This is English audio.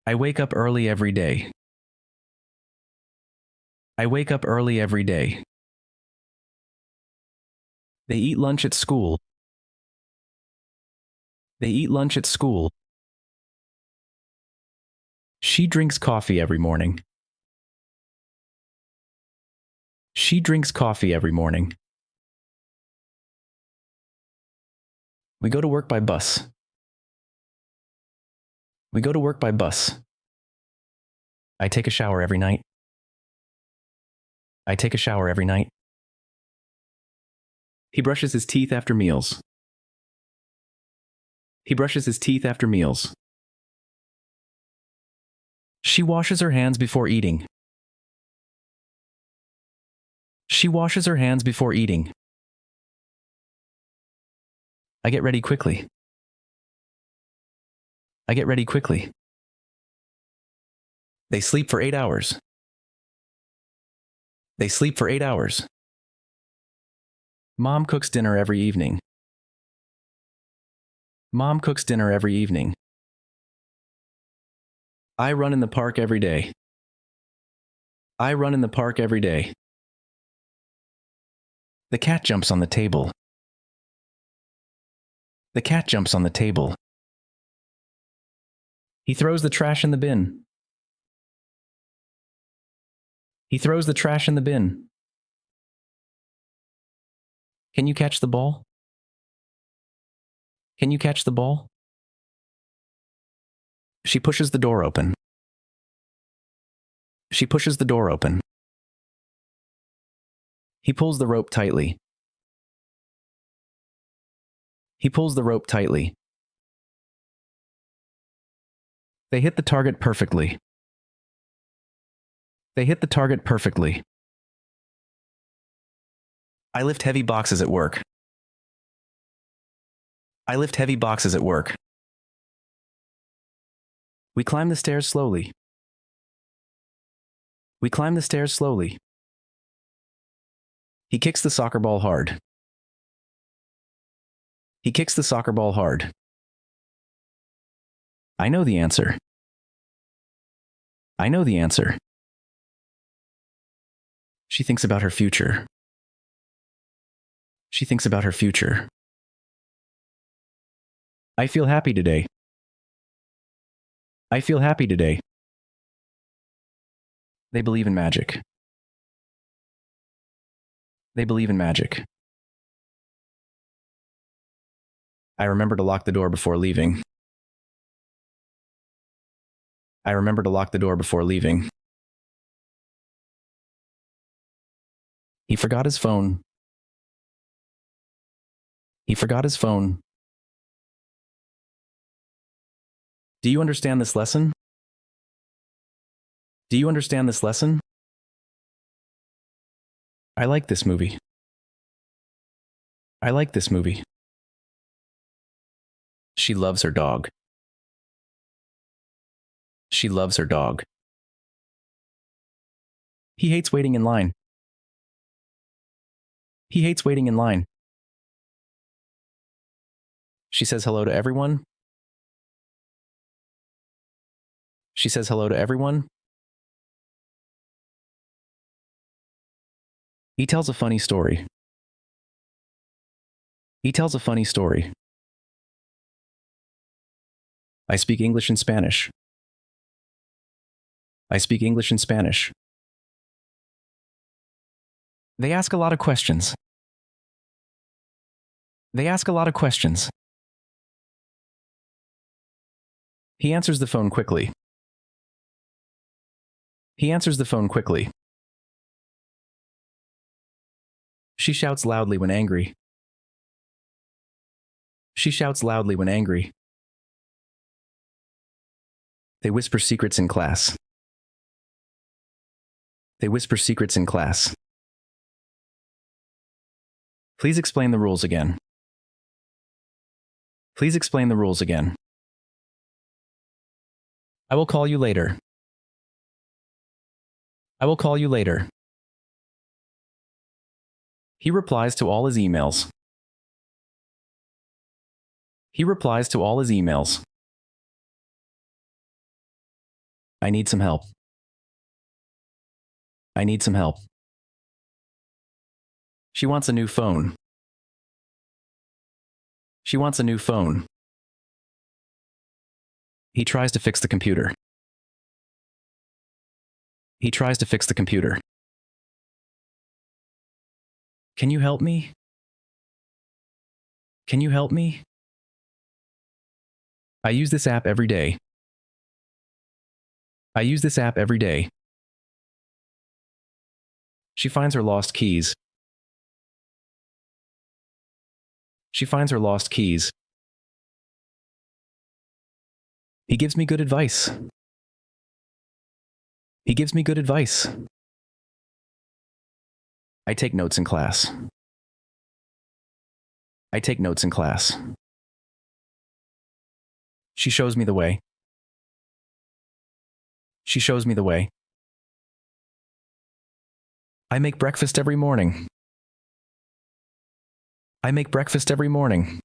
I wake up early every day. I wake up early every day. They eat lunch at school. They eat lunch at school. She drinks coffee every morning. She drinks coffee every morning. We go to work by bus. We go to work by bus. I take a shower every night. I take a shower every night. He brushes his teeth after meals. He brushes his teeth after meals. She washes her hands before eating. She washes her hands before eating. I get ready quickly. I get ready quickly. They sleep for 8 hours. They sleep for 8 hours. Mom cooks dinner every evening. Mom cooks dinner every evening. I run in the park every day. I run in the park every day. The cat jumps on the table. The cat jumps on the table. He throws the trash in the bin. He throws the trash in the bin. Can you catch the ball? Can you catch the ball? She pushes the door open. She pushes the door open. He pulls the rope tightly. He pulls the rope tightly. They hit the target perfectly. They hit the target perfectly. I lift heavy boxes at work. I lift heavy boxes at work. We climb the stairs slowly. We climb the stairs slowly. He kicks the soccer ball hard. He kicks the soccer ball hard. I know the answer. I know the answer. She thinks about her future. She thinks about her future. I feel happy today. I feel happy today. They believe in magic. They believe in magic. I remember to lock the door before leaving. I remember to lock the door before leaving. He forgot his phone. He forgot his phone. Do you understand this lesson? Do you understand this lesson? I like this movie. I like this movie. She loves her dog. She loves her dog. He hates waiting in line. He hates waiting in line. She says hello to everyone. She says hello to everyone. He tells a funny story. He tells a funny story. I speak English and Spanish. I speak English and Spanish. They ask a lot of questions. They ask a lot of questions. He answers the phone quickly. He answers the phone quickly. She shouts loudly when angry. She shouts loudly when angry. They whisper secrets in class. They whisper secrets in class. Please explain the rules again. Please explain the rules again. I will call you later. I will call you later. He replies to all his emails. He replies to all his emails. I need some help. I need some help. She wants a new phone. She wants a new phone. He tries to fix the computer. He tries to fix the computer. Can you help me? Can you help me? I use this app every day. I use this app every day. She finds her lost keys. She finds her lost keys. He gives me good advice. He gives me good advice. I take notes in class. I take notes in class. She shows me the way. She shows me the way. I make breakfast every morning. I make breakfast every morning.